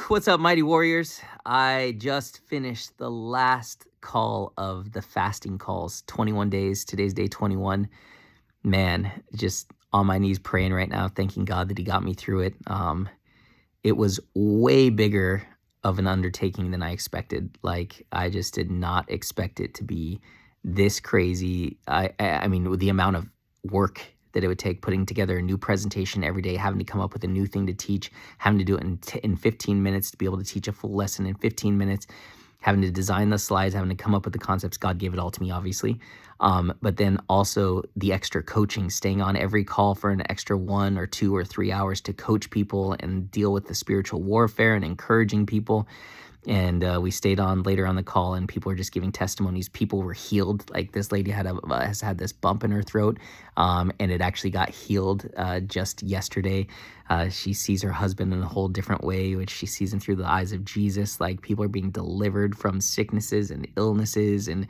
What's up, mighty warriors? I just finished the last call of the fasting calls, 21 days. Today's day 21. Man, just on my knees praying right now, thanking God that He got me through it. It was way bigger of an undertaking than I expected. Like, I just did not expect it to be this crazy. I mean, with the amount of work that it would take putting together a new presentation every day, having to come up with a new thing to teach, having to do it in 15 minutes to be able to teach a full lesson in 15 minutes, having to design the slides, having to come up with the concepts. God gave it all to me, obviously. But then also the extra coaching, staying on every call for an extra 1 or 2 or 3 hours to coach people and deal with the spiritual warfare and encouraging people. And we stayed on later on the call, and people were just giving testimonies. People were healed. Like, this lady has had this bump in her throat, and it actually got healed just yesterday. She sees her husband in a whole different way, which she sees him through the eyes of Jesus. Like, people are being delivered from sicknesses and illnesses and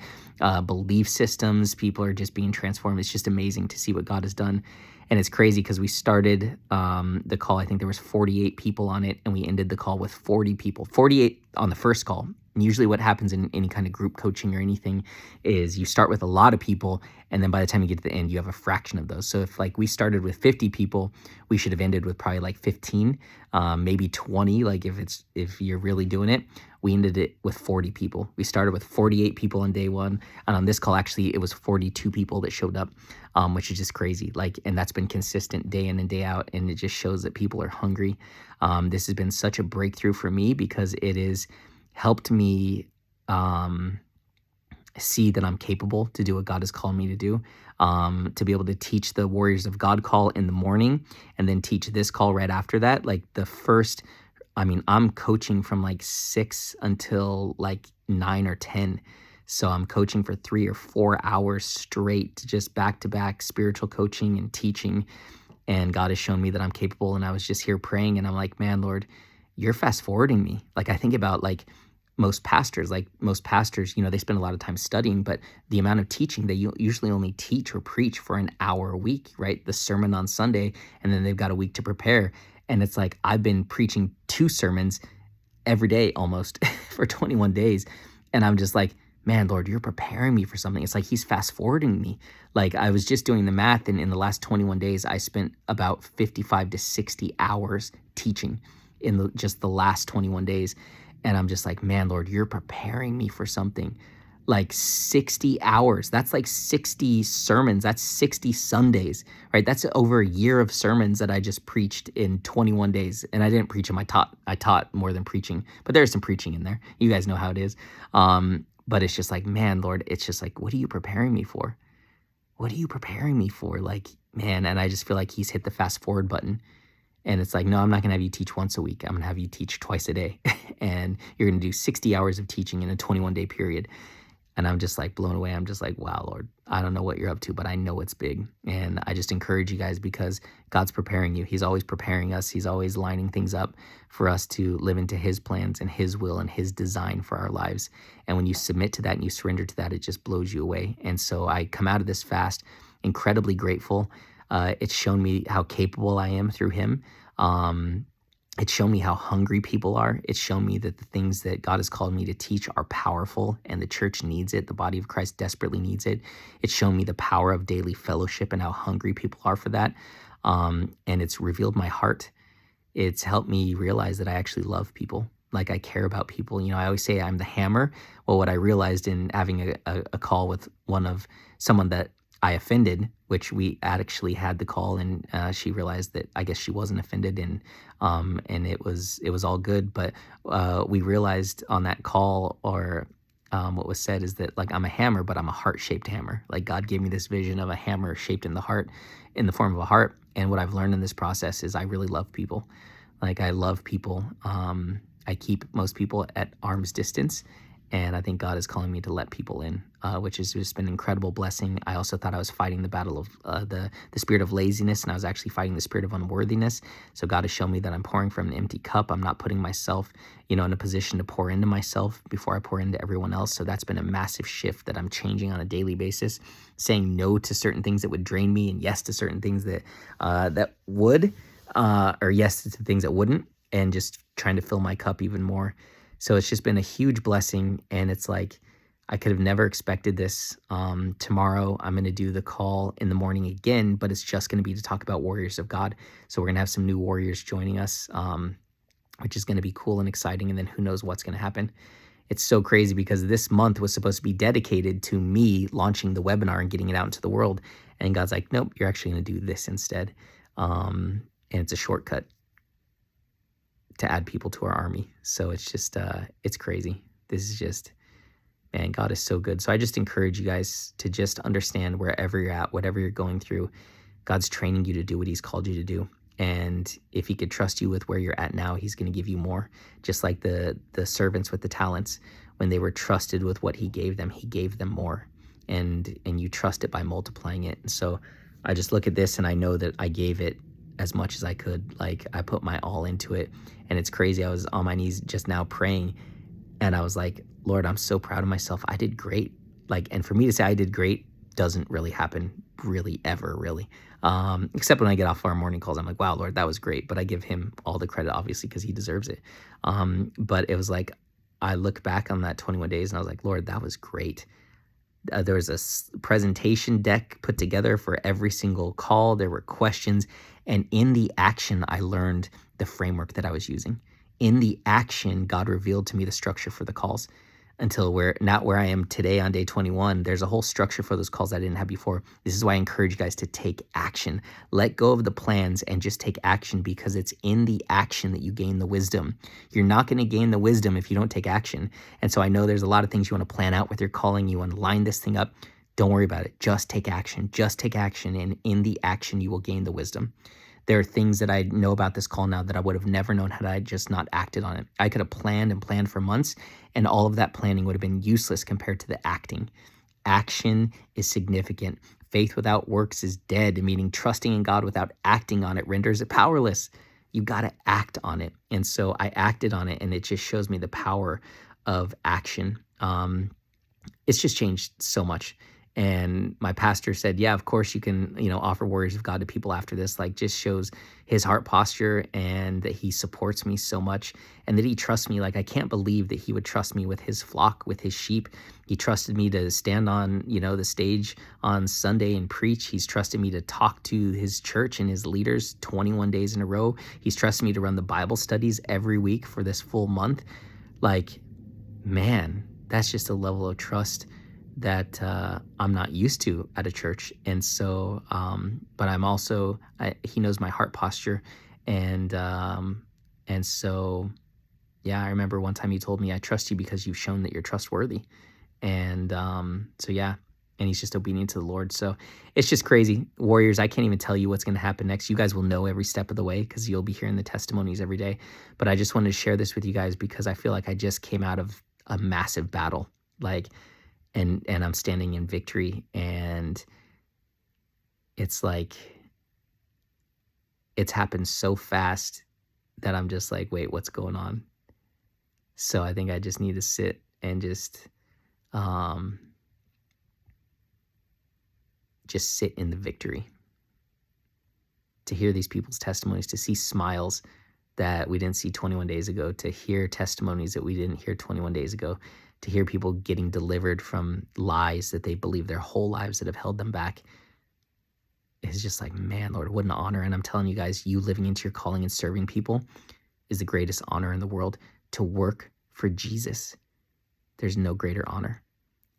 belief systems. People are just being transformed. It's just amazing to see what God has done. And it's crazy because we started the call, I think there was 48 people on it, and we ended the call with 40 people, 48 on the first call. And usually what happens in any kind of group coaching or anything is you start with a lot of people, and then by the time you get to the end, you have a fraction of those. So if, like, we started with 50 people, we should have ended with probably like 15, maybe 20, like if you're really doing it. We ended it with 40 people. We started with 48 people on day one. And on this call, actually, it was 42 people that showed up, which is just crazy. Like, and that's been consistent day in and day out. And it just shows that people are hungry. This has been such a breakthrough for me because it has helped me see that I'm capable to do what God has called me to do, to be able to teach the Warriors of God call in the morning and then teach this call right after that. Like, I'm coaching from like 6 until like 9 or 10. So I'm coaching for 3 or 4 hours straight, just back-to-back spiritual coaching and teaching. And God has shown me that I'm capable. And I was just here praying, and I'm like, man, Lord, you're fast forwarding me. Like, I think about most pastors, they spend a lot of time studying, but the amount of teaching, they usually only teach or preach for an hour a week, right? The sermon on Sunday, and then they've got a week to prepare. And it's like, I've been preaching 2 sermons every day almost for 21 days. And I'm just like, man, Lord, you're preparing me for something. It's like He's fast forwarding me. Like, I was just doing the math, and in the last 21 days, I spent about 55 to 60 hours teaching in just the last 21 days. And I'm just like, man, Lord, you're preparing me for something. Like 60 hours, that's like 60 sermons, that's 60 Sundays, right? That's over a year of sermons that I just preached in 21 days. And I didn't preach them, I taught more than preaching, but there's some preaching in there. You guys know how it is. But it's just like, man, Lord, it's just like, what are you preparing me for? What are you preparing me for? Like, man, and I just feel like He's hit the fast forward button. And it's like, no, I'm not going to have you teach once a week. I'm going to have you teach twice a day. And you're going to do 60 hours of teaching in a 21-day period. And I'm just like blown away. I'm just like, wow, Lord, I don't know what you're up to, but I know it's big. And I just encourage you guys, because God's preparing you. He's always preparing us. He's always lining things up for us to live into His plans and His will and His design for our lives. And when you submit to that and you surrender to that, it just blows you away. And so I come out of this fast incredibly grateful. It's shown me how capable I am through Him. It's shown me how hungry people are. It's shown me that the things that God has called me to teach are powerful, and the church needs it. The body of Christ desperately needs it. It's shown me the power of daily fellowship and how hungry people are for that. And it's revealed my heart. It's helped me realize that I actually love people. Like, I care about people. I always say I'm the hammer. Well, what I realized in having a call with someone that I offended, which we actually had the call, and she realized that I guess she wasn't offended, and it was all good. But we realized on that call, or what was said, is that, like, I'm a hammer, but I'm a heart-shaped hammer. Like, God gave me this vision of a hammer shaped in the heart, in the form of a heart. And what I've learned in this process is I really love people. Like, I love people. I keep most people at arm's distance. And I think God is calling me to let people in, which has just been an incredible blessing. I also thought I was fighting the battle of the spirit of laziness, and I was actually fighting the spirit of unworthiness. So God has shown me that I'm pouring from an empty cup. I'm not putting myself, in a position to pour into myself before I pour into everyone else. So that's been a massive shift that I'm changing on a daily basis, saying no to certain things that would drain me, and yes to certain things that would, or yes to things that wouldn't. and just trying to fill my cup even more. So it's just been a huge blessing. And it's like, I could have never expected this. Tomorrow, I'm going to do the call in the morning again, but it's just going to be to talk about Warriors of God. So we're going to have some new warriors joining us, which is going to be cool and exciting. And then who knows what's going to happen. It's so crazy because this month was supposed to be dedicated to me launching the webinar and getting it out into the world. And God's like, nope, you're actually going to do this instead. And it's a shortcut to add people to our army. So it's just, it's crazy. This is just, man, God is so good. So I just encourage you guys to just understand wherever you're at, whatever you're going through, God's training you to do what he's called you to do. And if he could trust you with where you're at now, he's going to give you more. Just like the servants with the talents, when they were trusted with what he gave them more. And you trust it by multiplying it. And so I just look at this and I know that I gave it as much as I could. Like, I put my all into it. And it's crazy. I was on my knees just now praying, and I was like, Lord, I'm so proud of myself. I did great. Like, and for me to say I did great doesn't really happen really ever, really. Except when I get off our morning calls, I'm like, wow, Lord, that was great. But I give him all the credit, obviously, because he deserves it. But it was like, I look back on that 21 days and I was like, Lord, that was great. There was a presentation deck put together for every single call. There were questions. And in the action, I learned the framework that I was using. In the action, God revealed to me the structure for the calls. Until not where I am today on day 21, there's a whole structure for those calls I didn't have before. This is why I encourage you guys to take action. Let go of the plans and just take action, because it's in the action that you gain the wisdom. You're not going to gain the wisdom if you don't take action. And so I know there's a lot of things you want to plan out with your calling. You want to line this thing up. Don't worry about it. Just take action. Just take action. And in the action, you will gain the wisdom. There are things that I know about this call now that I would have never known had I just not acted on it. I could have planned and planned for months, and all of that planning would have been useless compared to the acting. Action is significant. Faith without works is dead, meaning trusting in God without acting on it renders it powerless. You got to act on it. And so I acted on it, and it just shows me the power of action. It's just changed so much. And my pastor said, yeah, of course you can, offer Warriors of God to people after this. Like, just shows his heart posture and that he supports me so much and that he trusts me. Like, I can't believe that he would trust me with his flock, with his sheep. He trusted me to stand on, the stage on Sunday and preach. He's trusted me to talk to his church and his leaders 21 days in a row. He's trusted me to run the Bible studies every week for this full month. Like, man, that's just a level of trust that I'm not used to at a church. And so, but I'm also, he knows my heart posture. And so, yeah, I remember one time he told me, I trust you because you've shown that you're trustworthy. And so, yeah, and he's just obedient to the Lord. So it's just crazy. Warriors, I can't even tell you what's going to happen next. You guys will know every step of the way because you'll be hearing the testimonies every day. But I just wanted to share this with you guys because I feel like I just came out of a massive battle. Like, and I'm standing in victory, and it's like, it's happened so fast that I'm just like, wait, what's going on? So I think I just need to sit and just sit in the victory, to hear these people's testimonies, to see smiles that we didn't see 21 days ago, to hear testimonies that we didn't hear 21 days ago, to hear people getting delivered from lies that they believe their whole lives that have held them back. It's just like, man, Lord, what an honor. And I'm telling you guys, you living into your calling and serving people is the greatest honor in the world. To work for Jesus, there's no greater honor.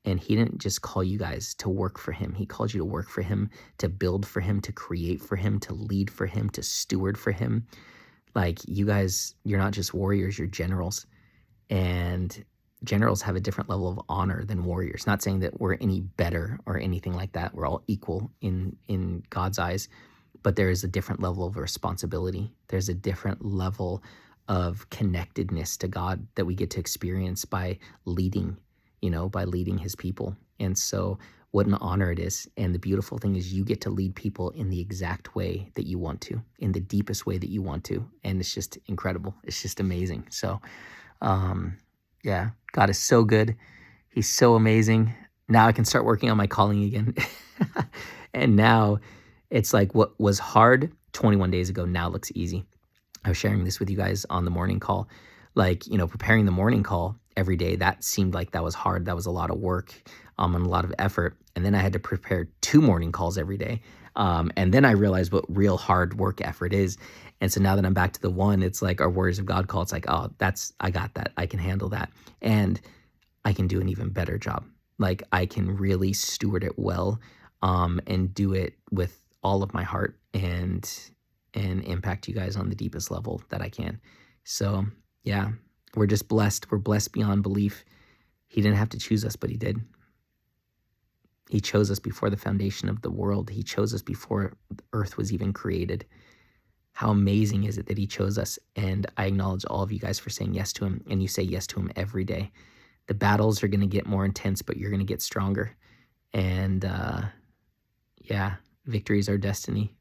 And he didn't just call you guys to work for him. He called you to work for him, to build for him, to create for him, to lead for him, to steward for him. Like, you guys, you're not just warriors, you're generals. And generals have a different level of honor than warriors. Not saying that we're any better or anything like that. We're all equal in God's eyes, but there is a different level of responsibility. There's a different level of connectedness to God that we get to experience by leading, by leading his people. And so what an honor it is. And the beautiful thing is you get to lead people in the exact way that you want to, in the deepest way that you want to. And it's just incredible. It's just amazing. So, yeah, God is so good. He's so amazing. Now I can start working on my calling again. And now it's like what was hard 21 days ago now looks easy. I was sharing this with you guys on the morning call. Like, preparing the morning call every day, that seemed like that was hard. That was a lot of work, and a lot of effort. And then I had to prepare 2 morning calls every day. And then I realized what real hard work effort is. And so now that I'm back to the one, it's like our Warriors of God call. It's like, oh, I got that. I can handle that. And I can do an even better job. Like, I can really steward it well, and do it with all of my heart, and impact you guys on the deepest level that I can. So yeah, we're just blessed. We're blessed beyond belief. He didn't have to choose us, but he did. He chose us before the foundation of the world. He chose us before the earth was even created. How amazing is it that he chose us? And I acknowledge all of you guys for saying yes to him, and you say yes to him every day. The battles are going to get more intense, but you're going to get stronger. And yeah, victory is our destiny.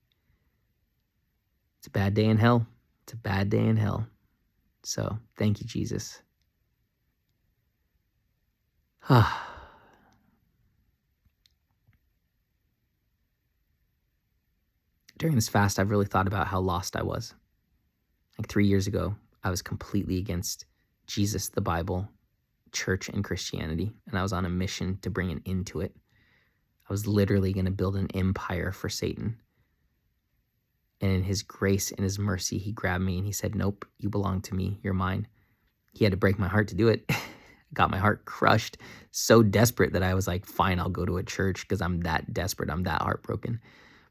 It's a bad day in hell. It's a bad day in hell. So thank you, Jesus. During this fast, I've really thought about how lost I was. Like 3 years ago, I was completely against Jesus, the Bible, church, and Christianity, and I was on a mission to bring an end to it. I was literally going to build an empire for Satan. And in his grace and his mercy, he grabbed me and he said, nope, you belong to me. You're mine. He had to break my heart to do it. Got my heart crushed, so desperate that I was like, fine, I'll go to a church because I'm that desperate. I'm that heartbroken.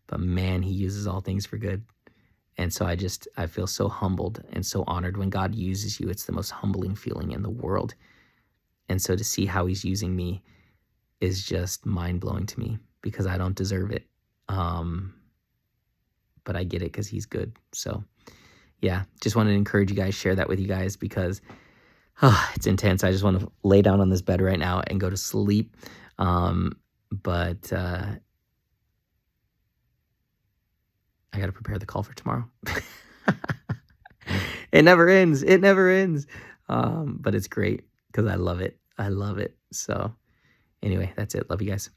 But man, he uses all things for good. And so I feel so humbled and so honored when God uses you. It's the most humbling feeling in the world. And so to see how he's using me is just mind-blowing to me because I don't deserve it. But I get it because he's good. So yeah, just wanted to encourage you guys, share that with you guys because it's intense. I just want to lay down on this bed right now and go to sleep. But I got to prepare the call for tomorrow. It never ends. It never ends. But it's great because I love it. I love it. So anyway, that's it. Love you guys.